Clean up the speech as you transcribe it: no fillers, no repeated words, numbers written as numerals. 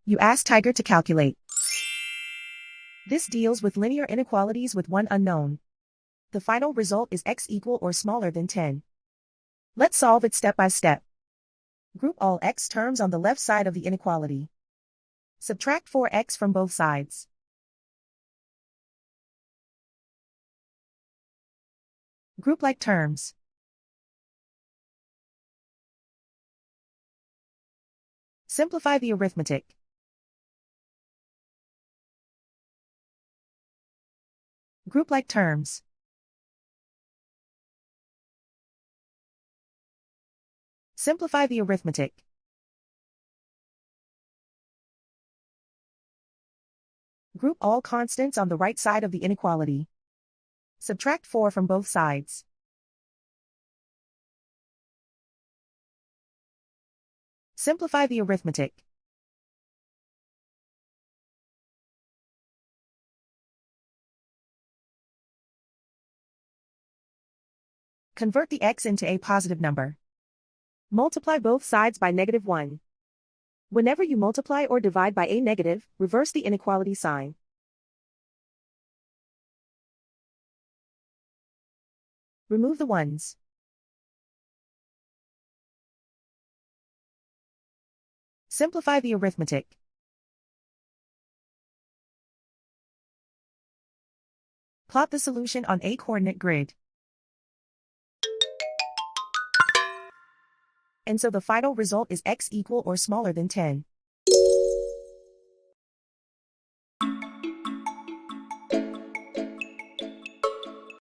You ask Tiger to calculate. This deals with linear inequalities with one unknown. The final result is x equal or smaller than 10. Let's solve it step by step. Group all x terms on the left side of the inequality. Subtract 4x from both sides. Group like terms. Simplify the arithmetic. Group like terms. Simplify the arithmetic. Group all constants on the right side of the inequality. Subtract 4 from both sides. Simplify the arithmetic. Convert the x into a positive number. Multiply both sides by -1. Whenever you multiply or divide by a negative, reverse the inequality sign. Remove the ones. Simplify the arithmetic. Plot the solution on a coordinate grid. And so the final result is x equal or smaller than 10.